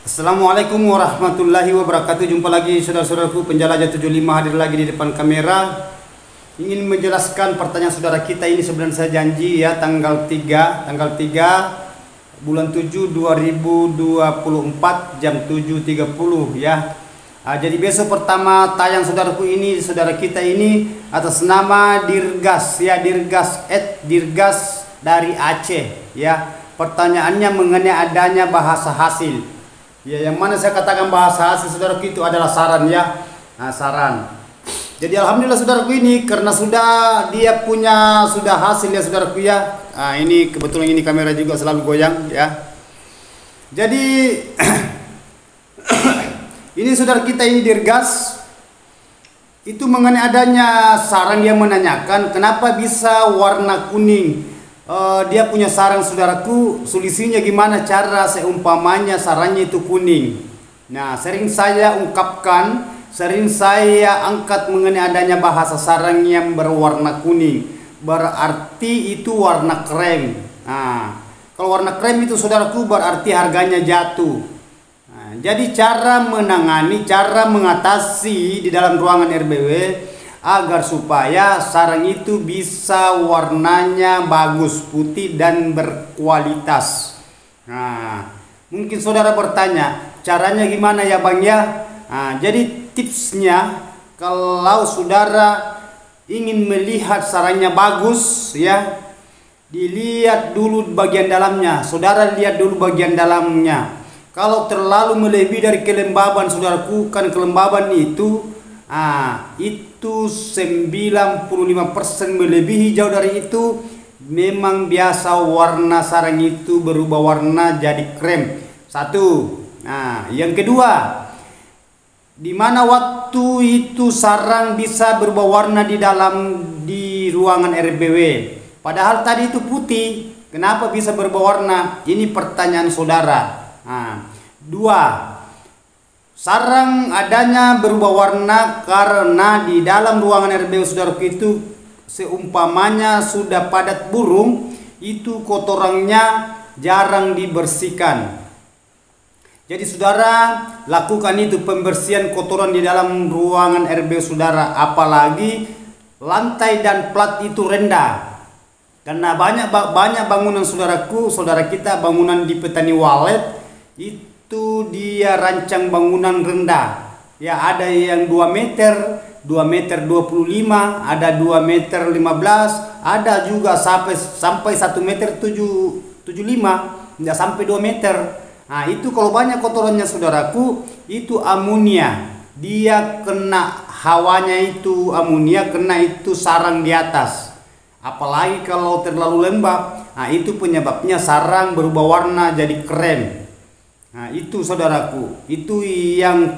Assalamualaikum warahmatullahi wabarakatuh. Jumpa lagi saudara-saudaraku penjelajah 75 hadir lagi di depan kamera. Ingin menjelaskan pertanyaan saudara kita ini, sebenarnya saya janji ya tanggal 3 bulan 7 2024 jam 7.30 ya. Jadi besok pertama tayang saudaraku ini, saudara kita ini atas nama Dirgas ya, Dirgas dari Aceh ya. Pertanyaannya mengenai adanya bahasa hasil. Ya, yang mana saya katakan bahasa hasil saudaraku itu adalah saran ya. Nah, saran. Jadi alhamdulillah saudaraku ini karena dia punya hasil ya saudaraku ya. Nah, ini kebetulan ini kamera juga selalu goyang ya. Jadi ini saudara kita ini Dirgas itu mengenai adanya saran, dia menanyakan kenapa bisa warna kuning. Dia punya saran saudaraku, solusinya gimana cara seumpamanya sarannya itu kuning. Nah, sering saya ungkapkan, sering saya angkat mengenai adanya bahasa sarang yang berwarna kuning, berarti itu warna krem. Nah, kalau warna krem itu saudaraku berarti harganya jatuh. Nah, jadi cara menangani, cara mengatasi di dalam ruangan RBW agar supaya sarang itu bisa warnanya bagus, putih dan berkualitas. Nah, mungkin saudara bertanya, caranya gimana ya Bang ya? Nah, jadi tipsnya kalau saudara ingin melihat sarangnya bagus ya, dilihat dulu bagian dalamnya. Saudara lihat dulu bagian dalamnya. Kalau terlalu melebihi dari kelembaban saudaraku, kan kelembaban itu itu 95% melebihi, jauh dari itu memang biasa warna sarang itu berubah warna jadi krem. Satu. Nah, yang kedua, di mana waktu itu sarang bisa berubah warna di ruangan RBW. Padahal tadi itu putih, kenapa bisa berubah warna? Ini pertanyaan saudara. Nah, dua. Sarang adanya berubah warna karena di dalam ruangan RBW saudaraku itu seumpamanya sudah padat burung, itu kotorannya jarang dibersihkan. Jadi saudara lakukan itu pembersihan kotoran di dalam ruangan RBW saudara, apalagi lantai dan plat itu rendah. Karena banyak bangunan saudaraku, saudara kita bangunan di Petani Walet itu dia rancang bangunan rendah ya, ada yang 2 meter 25, ada 2 meter 15, ada juga sampai 1 meter 75, tidak sampai 2 meter. Nah, itu kalau banyak kotorannya saudaraku, itu amonia, dia kena hawanya, itu amonia kena itu sarang di atas. Apalagi kalau terlalu lembab, nah itu penyebabnya sarang berubah warna jadi krem. Nah, itu saudaraku, itu yang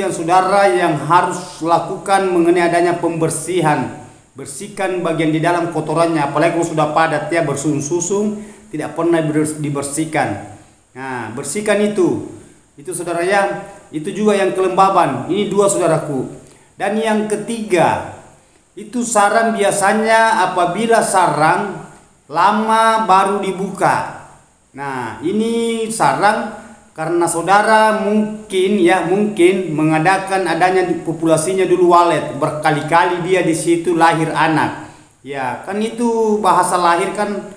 saudara yang harus lakukan mengenai adanya pembersihan. Bersihkan bagian di dalam kotorannya, apalagi kalau sudah padat ya, bersusung-susung, tidak pernah dibersihkan. Nah, bersihkan itu saudara ya. Itu juga yang kelembaban. Ini dua saudaraku. Dan yang ketiga, itu sarang biasanya apabila sarang lama baru dibuka. Nah, ini sarang karena saudara mungkin mengadakan adanya populasinya dulu walet, berkali-kali dia di situ lahir anak. Ya, kan itu bahasa lahir kan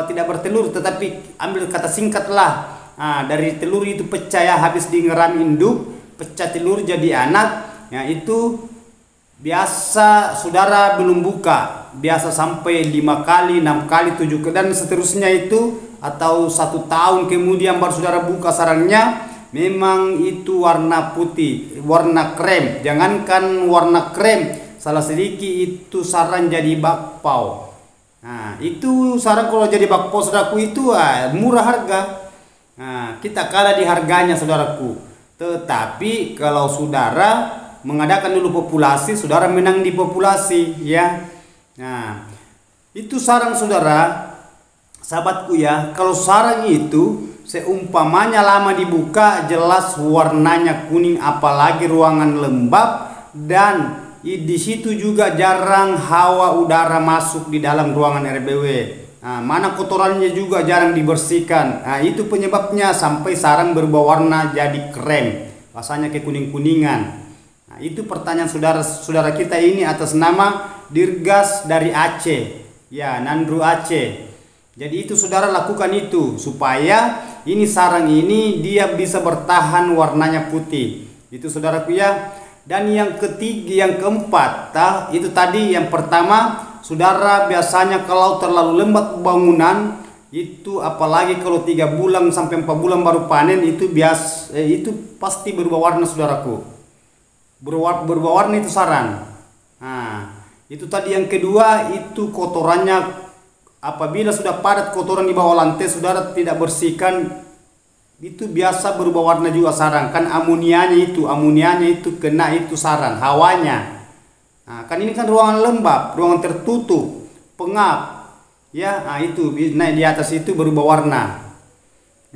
tidak bertelur, tetapi ambil kata singkat lah. Nah, dari telur itu pecah ya, habis di ngeram induk, pecah telur jadi anak. Ya, itu biasa saudara belum buka, biasa sampai 5 kali, 6 kali, 7 kali dan seterusnya itu, atau 1 tahun kemudian baru saudara buka sarangnya, memang itu warna putih, warna krem. Jangankan warna krem, salah sedikit itu sarang jadi bakpao. Nah, itu sarang kalau jadi bakpao saudaraku itu murah harga. Nah, kita kalah di harganya saudaraku. Tetapi kalau saudara mengadakan dulu populasi, saudara menang di populasi ya. Nah, itu sarang saudara, sahabatku ya. Kalau sarang itu seumpamanya lama dibuka, jelas warnanya kuning, apalagi ruangan lembab dan di situ juga jarang hawa udara masuk di dalam ruangan RBW. Nah, mana kotorannya juga jarang dibersihkan. Nah, itu penyebabnya sampai sarang berubah warna jadi krem, rasanya kayak kuning-kuningan. Nah, itu pertanyaan saudara-saudara kita ini atas nama Dirgas dari Aceh. Ya, Nandru Aceh. Jadi itu saudara lakukan itu supaya ini sarang ini dia bisa bertahan warnanya putih. Itu saudaraku ya. Dan yang ketiga, yang keempat, itu tadi yang pertama, saudara biasanya kalau terlalu lembab bangunan itu, apalagi kalau 3 bulan sampai 4 bulan baru panen, itu itu pasti berubah warna saudaraku. Berubah warna itu sarang. Nah, itu tadi yang kedua, itu kotorannya apabila sudah padat kotoran di bawah lantai saudara tidak bersihkan, itu biasa berubah warna juga sarang. Kan amonianya itu kena itu sarang, hawanya. Nah, kan ini kan ruangan lembab, ruangan tertutup, pengap. Ya, nah itu naik di atas itu berubah warna.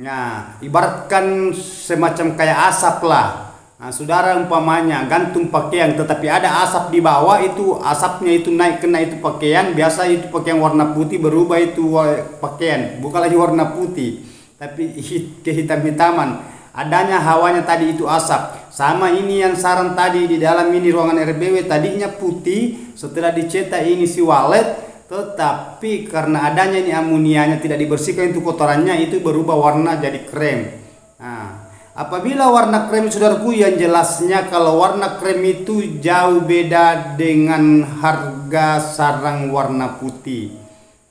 Nah, ibaratkan semacam kayak asap lah. Nah, saudara umpamanya gantung pakaian tetapi ada asap di bawah, itu asapnya itu naik kena itu pakaian, biasa itu pakaian warna putih berubah itu pakaian, bukan lagi warna putih tapi kehitam-hitaman, adanya hawanya tadi itu asap. Sama ini yang sarang tadi di dalam ini ruangan RBW tadinya putih, setelah dicetak ini si walet, tetapi karena adanya ini amonianya tidak dibersihkan itu kotorannya, itu berubah warna jadi krem. Nah, apabila warna krem saudaraku, yang jelasnya kalau warna krem itu jauh beda dengan harga sarang warna putih.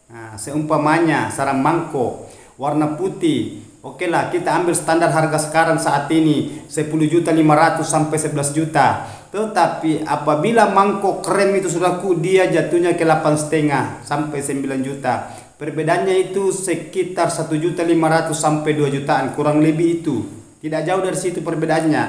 Nah, seumpamanya sarang mangkok warna putih, oke lah kita ambil standar harga sekarang saat ini 10.500.000 sampai 11 juta. Tetapi apabila mangkok krem itu saudaraku, dia jatuhnya ke 8,5 sampai 9 juta. Perbedaannya itu sekitar 1.500.000 sampai 2 jutaan, kurang lebih itu. Tidak jauh dari situ perbedaannya.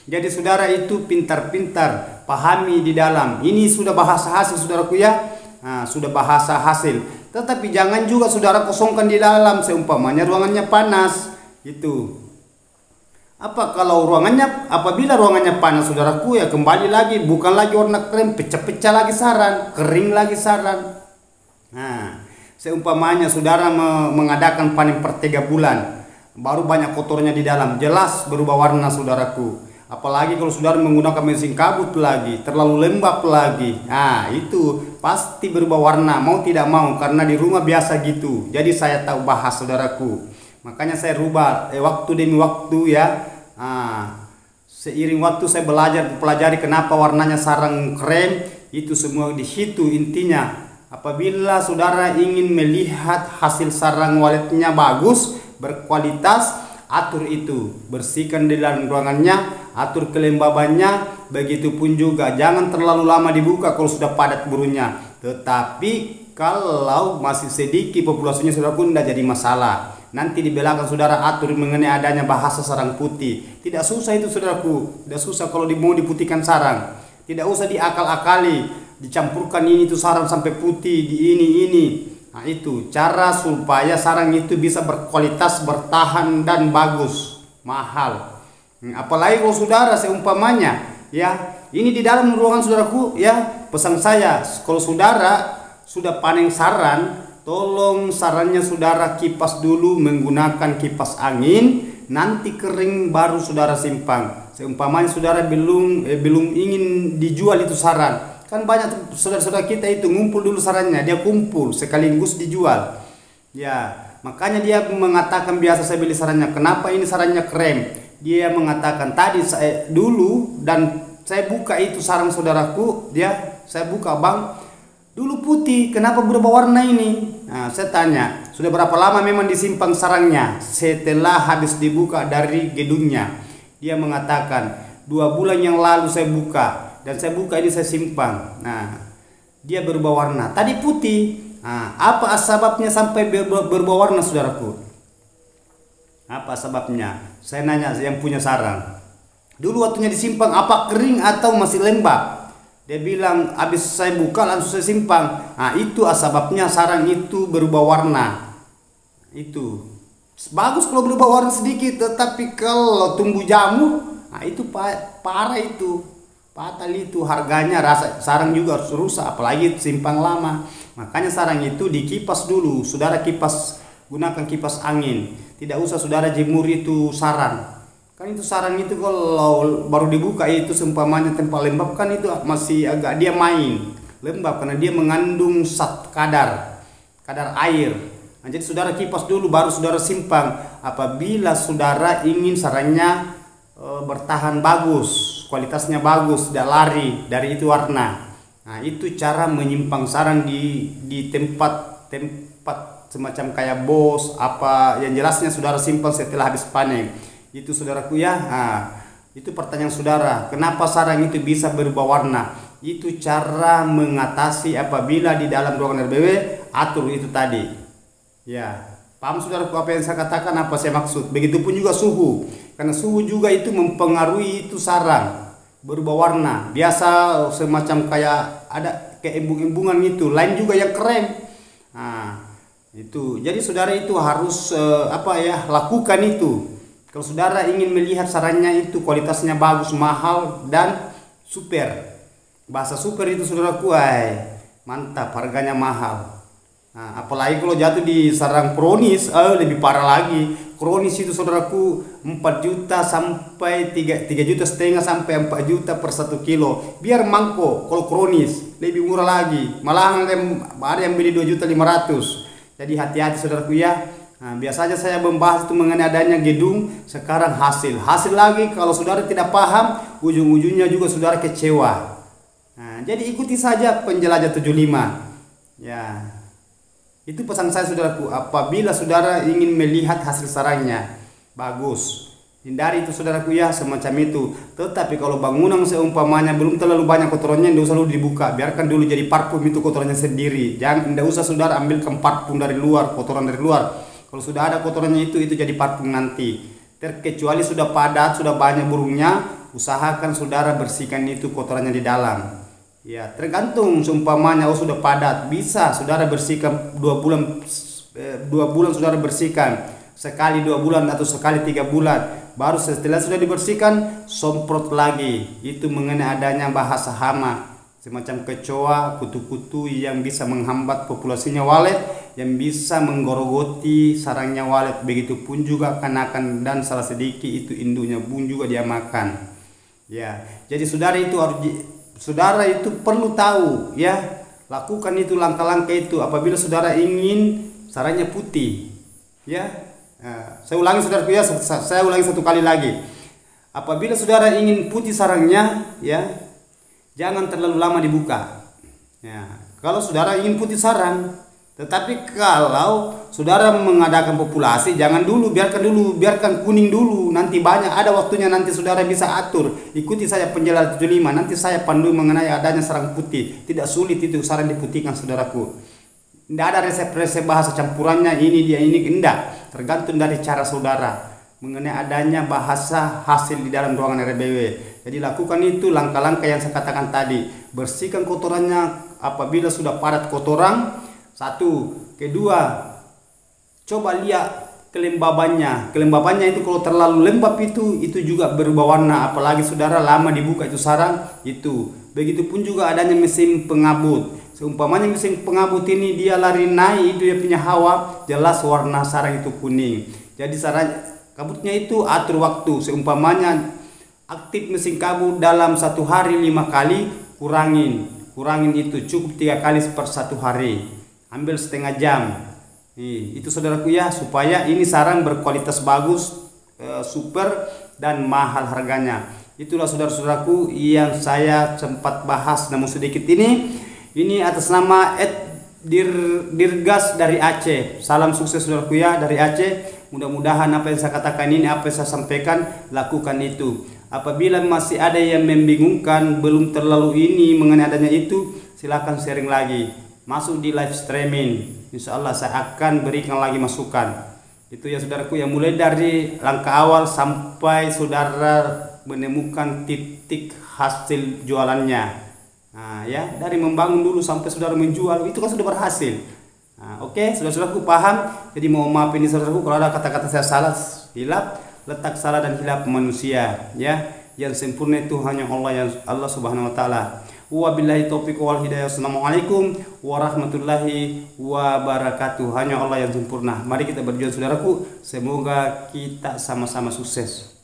Jadi saudara itu pintar-pintar pahami di dalam. Ini sudah bahasa hasil saudaraku ya. Nah, sudah bahasa hasil. Tetapi jangan juga saudara kosongkan di dalam, seumpamanya ruangannya panas. Itu. Apa kalau apabila ruangannya panas saudaraku, ya kembali lagi bukan lagi warna krem, pecah-pecah lagi sarang, kering lagi sarang. Nah, seumpamanya saudara mengadakan panen per 3 bulan, baru banyak kotornya di dalam, jelas berubah warna saudaraku. Apalagi kalau saudara menggunakan mesin kabut lagi, terlalu lembab lagi, nah itu pasti berubah warna mau tidak mau, karena di rumah biasa gitu. Jadi saya tahu bahas saudaraku, makanya saya rubah waktu demi waktu ya. Seiring waktu saya pelajari kenapa warnanya sarang krem itu semua di situ intinya. Apabila saudara ingin melihat hasil sarang waletnya bagus, berkualitas, atur itu, bersihkan di dalam ruangannya, atur kelembabannya, begitupun juga jangan terlalu lama dibuka kalau sudah padat burunya. Tetapi kalau masih sedikit populasinya saudaraku, tidak jadi masalah. Nanti di belakang saudara atur mengenai adanya bahasa sarang putih. Tidak susah itu saudaraku, tidak susah kalau mau diputihkan sarang. Tidak usah diakal-akali, dicampurkan ini tuh sarang sampai putih di ini. Nah, itu cara supaya sarang itu bisa berkualitas, bertahan dan bagus, mahal. Apalagi kalau saudara seumpamanya ya, ini di dalam ruangan saudaraku ya, pesan saya kalau saudara sudah panen sarang, tolong sarangnya saudara kipas dulu menggunakan kipas angin, nanti kering baru saudara simpan. Seumpamanya saudara belum ingin dijual itu sarang, kan banyak saudara-saudara kita itu ngumpul dulu sarangnya, dia kumpul sekaligus dijual. Ya, makanya dia mengatakan biasa saya beli sarangnya, kenapa ini sarangnya krem? Dia mengatakan tadi saya dulu dan saya buka itu sarang saudaraku, saya buka, bang, dulu putih, kenapa berubah warna ini? Nah, saya tanya, sudah berapa lama memang disimpan sarangnya setelah habis dibuka dari gedungnya? Dia mengatakan 2 bulan yang lalu saya buka. Dan saya buka ini saya simpan. Nah, dia berubah warna. Tadi putih. Nah, apa sebabnya sampai berubah warna saudaraku? Apa sebabnya? Saya nanya yang punya sarang. Dulu waktunya disimpan apa kering atau masih lembab? Dia bilang habis saya buka langsung saya simpan. Nah, itu sebabnya sarang itu berubah warna. Itu bagus kalau berubah warna sedikit, tetapi kalau tumbuh jamur, nah itu parah itu. Fatal itu harganya, rasa sarang juga harus rusak, apalagi simpang lama. Makanya sarang itu dikipas dulu, saudara kipas, gunakan kipas angin. Tidak usah saudara jemur itu sarang. Kan itu sarang itu kalau baru dibuka itu seumpamanya tempat lembab kan itu masih agak dia main lembab karena dia mengandung kadar air. Nah, jadi saudara kipas dulu baru saudara simpang. Apabila saudara ingin sarangnya bertahan bagus, kualitasnya bagus, tidak lari dari itu warna. Nah, itu cara menyimpang sarang di tempat semacam kayak bos apa yang jelasnya saudara simpan setelah habis panen. Itu saudaraku ya. Nah, itu pertanyaan saudara, kenapa sarang itu bisa berubah warna? Itu cara mengatasi apabila di dalam ruangan RBW atur itu tadi. Ya, paham saudaraku apa yang saya katakan, apa saya maksud? Begitupun juga suhu. Karena suhu juga itu mempengaruhi itu sarang berubah warna. Biasa semacam kayak ada kayak embung-embungan itu, lain juga yang keren. Nah, itu. Jadi saudara itu harus lakukan itu. Kalau saudara ingin melihat sarangnya itu kualitasnya bagus, mahal dan super. Bahasa super itu saudaraku, mantap, harganya mahal. Nah, apalagi kalau jatuh di sarang kronis, lebih parah lagi. Kronis itu saudaraku 4 juta sampai 3 juta setengah sampai 4 juta per 1 kilo. Biar mangko kalau kronis lebih murah lagi. Malahan ada yang beli 2.500.000. Jadi hati-hati saudaraku ya. Nah, biasanya saya membahas itu mengenai adanya gedung, sekarang hasil lagi. Kalau saudara tidak paham, ujung-ujungnya juga saudara kecewa. Nah, jadi ikuti saja penjelajah 75. Ya, itu pesan saya saudaraku. Apabila saudara ingin melihat hasil sarangnya bagus, hindari itu saudaraku ya semacam itu. Tetapi kalau bangunan seumpamanya belum terlalu banyak kotorannya, tidak usah dulu dibuka, biarkan dulu jadi parfum itu kotorannya sendiri. Jangan, tidak usah saudara ambilkan parfum dari luar, kotoran dari luar. Kalau sudah ada kotorannya itu jadi parfum nanti. Terkecuali sudah padat, sudah banyak burungnya, usahakan saudara bersihkan itu kotorannya di dalam. Ya, tergantung seumpamanya sudah padat, bisa saudara bersihkan 2 bulan saudara bersihkan. Sekali 2 bulan atau sekali 3 bulan. Baru setelah sudah dibersihkan, semprot lagi. Itu mengenai adanya bahasa hama, semacam kecoa, kutu-kutu yang bisa menghambat populasinya walet, yang bisa menggorogoti sarangnya walet. Begitupun juga kanakan dan salah sedikit itu induknya pun juga dia makan. Ya, jadi saudara itu perlu tahu ya, lakukan itu langkah-langkah itu apabila saudara ingin sarangnya putih. Ya, saya ulangi saudaraku ya, saya ulangi 1 kali lagi. Apabila saudara ingin putih sarangnya ya, jangan terlalu lama dibuka. Ya, kalau saudara ingin putih sarang. Tetapi kalau saudara mengadakan populasi, jangan dulu, biarkan kuning dulu. Nanti banyak, ada waktunya nanti saudara bisa atur. Ikuti saya penjelasan 75, nanti saya pandu mengenai adanya sarang putih. Tidak sulit itu sarang diputihkan saudaraku. Tidak ada resep-resep bahasa campurannya ini dia ini, enggak. Tergantung dari cara saudara mengenai adanya bahasa hasil di dalam ruangan RBW. Jadi lakukan itu langkah-langkah yang saya katakan tadi. Bersihkan kotorannya apabila sudah padat kotoran. 1, kedua, coba lihat kelembabannya. Kelembabannya itu kalau terlalu lembab itu juga berubah warna. Apalagi saudara lama dibuka itu sarang itu. Begitupun juga adanya mesin pengabut. Seumpamanya mesin pengabut ini dia lari naik, itu dia punya hawa, jelas warna sarang itu kuning. Jadi sarang kabutnya itu atur waktu. Seumpamanya aktif mesin kabut dalam 1 hari 5 kali, kurangin itu cukup 3 kali per 1 hari. Ambil setengah jam. Itu saudaraku ya, supaya ini sarang berkualitas bagus, super dan mahal harganya. Itulah saudara-saudaraku yang saya sempat bahas namun sedikit ini. Ini atas nama Dirgas dari Aceh. Salam sukses saudaraku ya dari Aceh. Mudah-mudahan apa yang saya katakan ini, apa yang saya sampaikan, lakukan itu. Apabila masih ada yang membingungkan, belum terlalu ini mengenai adanya itu, silakan sharing lagi. Masuk di live streaming, insya Allah saya akan berikan lagi masukan. Itu ya saudaraku, yang mulai dari langkah awal sampai saudara menemukan titik hasil jualannya. Nah ya, dari membangun dulu sampai saudara menjual, itu kan sudah berhasil. Nah, oke, saudara-saudaraku paham. Jadi mohon maaf ini saudaraku kalau ada kata-kata saya salah, hilap, letak salah dan hilap manusia ya. yang sempurna itu hanya Allah Subhanahu wa taala. Wabillahi taufiq wal hidayah. Assalamualaikum warahmatullahi wabarakatuh. Hanya Allah yang sempurna. Mari kita berjuang saudaraku, semoga kita sama-sama sukses.